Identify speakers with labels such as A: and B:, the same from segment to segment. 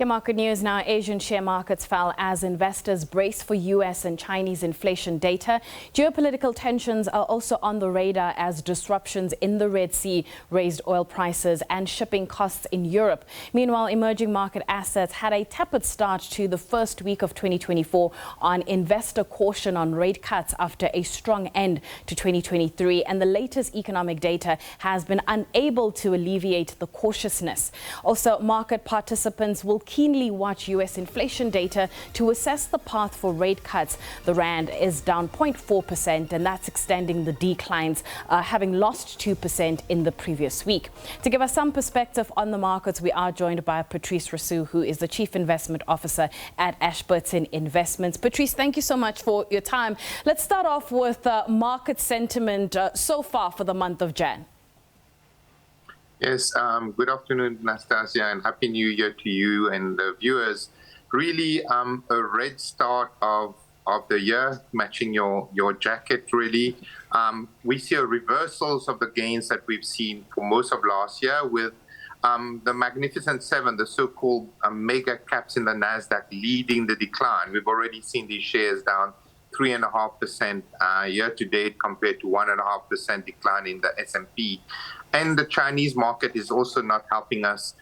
A: Your market news now. Asian share markets fell as investors brace for U.S. and Chinese inflation data. Geopolitical tensions are also on the radar as disruptions in the Red Sea raised oil prices and shipping costs in Europe. Meanwhile, emerging market assets had a tepid start to the first week of 2024 on investor caution on rate cuts after a strong end to 2023, and the latest economic data has been unable to alleviate the cautiousness. Also, market participants will keenly watch U.S. inflation data to assess the path for rate cuts. The rand is down 0.4%, and that's extending the declines, having lost 2% in the previous week. To give us some perspective on the markets, we are joined by Patrice Rousseau, who is the Chief Investment Officer at Ashburton Investments. Patrice, thank you so much for your time. Let's start off with market sentiment so far for the month of Jan.
B: Yes, good afternoon, Nastasia, and Happy New Year to you and the viewers. Really a red start of the year, matching your jacket, really. We see a reversals of the gains that we've seen for most of last year with the Magnificent Seven, the so-called mega caps in the NASDAQ leading the decline. We've already seen these shares down 3.5% year to date compared to 1.5% decline in the S&P. And the Chinese market is also not helping us,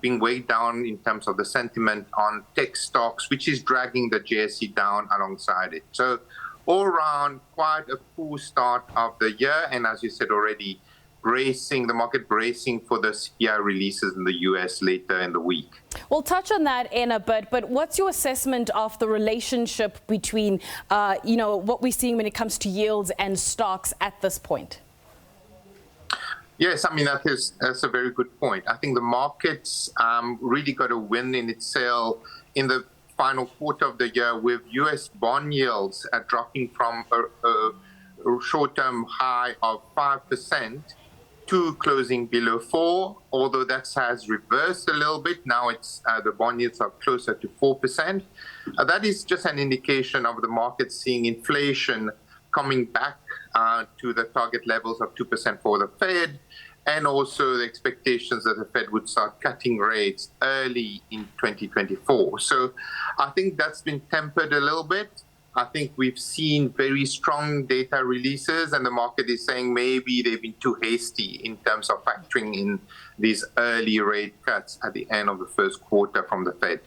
B: being weighed down in terms of the sentiment on tech stocks, which is dragging the JSE down alongside it. So all around, quite a poor start of the year. And as you said already, the market bracing for the CPI releases in the US later in the week.
A: We'll touch on that in a bit, but what's your assessment of the relationship between, what we're seeing when it comes to yields and stocks at this point?
B: Yes, I mean, that's a very good point. I think the markets really got a win in its sale in the final quarter of the year with US bond yields dropping from a short-term high of 5% to closing below 4%, although that has reversed a little bit. Now the bond yields are closer to 4%. That is just an indication of the market seeing inflation coming back to the target levels of 2% for the Fed, and also the expectations that the Fed would start cutting rates early in 2024. So I think that's been tempered a little bit. I think we've seen very strong data releases, and the market is saying maybe they've been too hasty in terms of factoring in these early rate cuts at the end of the first quarter from the Fed.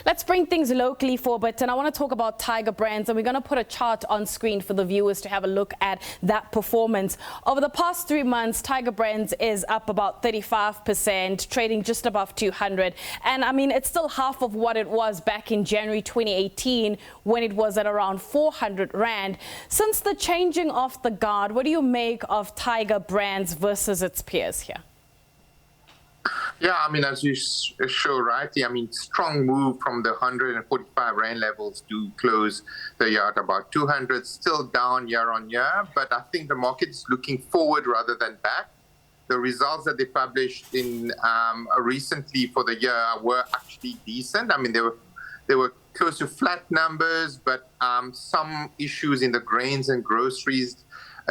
A: Let's bring things locally for a bit, and I want to talk about Tiger Brands, and we're going to put a chart on screen for the viewers to have a look at that performance. Over the past 3 months, Tiger Brands is up about 35%, trading just above 200. And I mean, it's still half of what it was back in January 2018 when it was at around 400 Rand. Since the changing of the guard, what do you make of Tiger Brands versus its peers here?
B: Yeah, I mean, as you show rightly, I mean, strong move from the 145 Rand levels to close the year at about 200, still down year on year. But I think the market is looking forward rather than back. The results that they published in recently for the year were actually decent. I mean, they were close to flat numbers, but some issues in the grains and groceries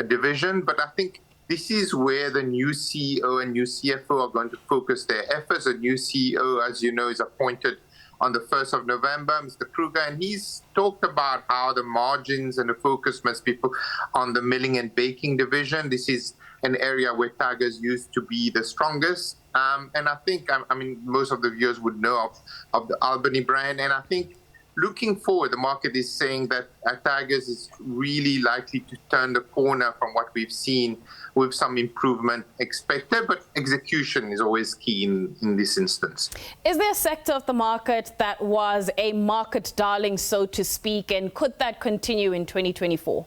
B: division. But I think this is where the new CEO and new CFO are going to focus their efforts. A new CEO, as you know, is appointed on the 1st of November, Mr. Kruger, and he's talked about how the margins and the focus must be put on the milling and baking division. This is an area where Tigers used to be the strongest. And I think, I mean, most of the viewers would know of the Albany brand. And I think looking forward, the market is saying that Tigers is really likely to turn the corner from what we've seen, with some improvement expected, but execution is always key in this instance.
A: Is there a sector of the market that was a market darling, so to speak, and could that continue in 2024?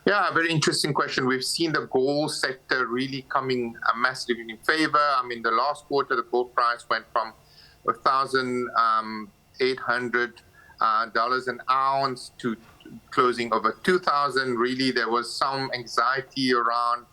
B: Yeah, very interesting question. We've seen the gold sector really coming massively in favor. I mean, the last quarter, the gold price went from $1,800 an ounce to closing over 2,000. Really, there was some anxiety around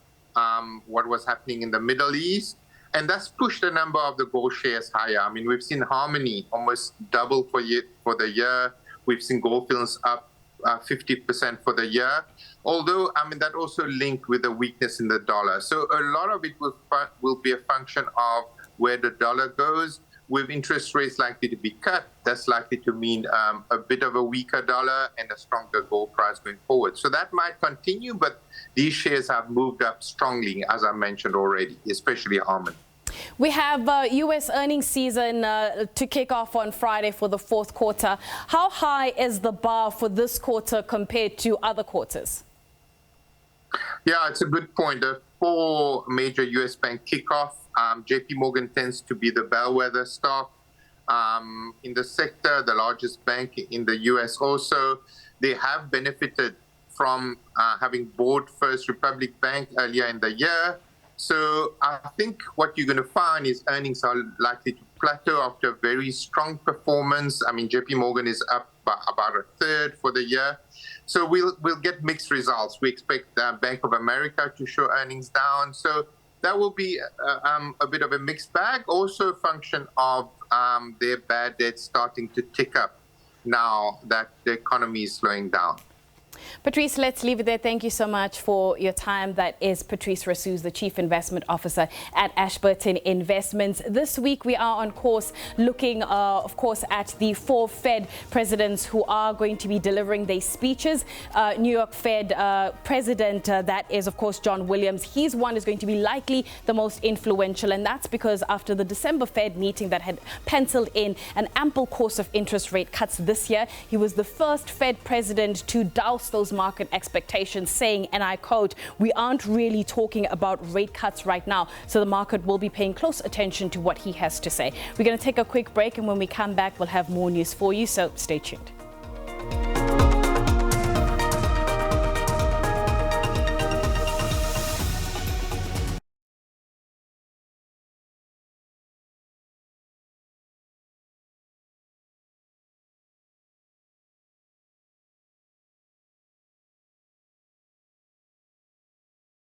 B: what was happening in the Middle East, and that's pushed the number of the gold shares higher. I mean, we've seen Harmony almost double for the year. We've seen Gold Fields up 50% for the year. Although, I mean, that also linked with the weakness in the dollar. So a lot of it will be a function of where the dollar goes. With interest rates likely to be cut, that's likely to mean a bit of a weaker dollar and a stronger gold price going forward. So that might continue, but these shares have moved up strongly, as I mentioned already, especially almond.
A: We have U.S. earnings season to kick off on Friday for the fourth quarter. How high is the bar for this quarter compared to other quarters?
B: Yeah, it's a good point. The four major U.S. bank kickoff. JP Morgan tends to be the bellwether stock in the sector, the largest bank in the U.S. also. They have benefited from having bought First Republic Bank earlier in the year. So I think what you're going to find is earnings are likely to plateau after a very strong performance. I mean, JP Morgan is up by about a third for the year. So we'll get mixed results. We expect Bank of America to show earnings down. So that will be a bit of a mixed bag, also a function of their bad debt starting to tick up now that the economy is slowing down.
A: Patrice, let's leave it there. Thank you so much for your time. That is Patrice Rasoos, the Chief Investment Officer at Ashburton Investments. This week we are on course looking, of course, at the four Fed presidents who are going to be delivering their speeches. New York Fed President, that is, of course, John Williams. He's one is going to be likely the most influential, and that's because after the December Fed meeting that had penciled in an ample course of interest rate cuts this year, he was the first Fed president to douse those market expectations, saying, and I quote, "We aren't really talking about rate cuts right now." So the market will be paying close attention to what he has to say. We're going to take a quick break, and when we come back, we'll have more news for you. So stay tuned.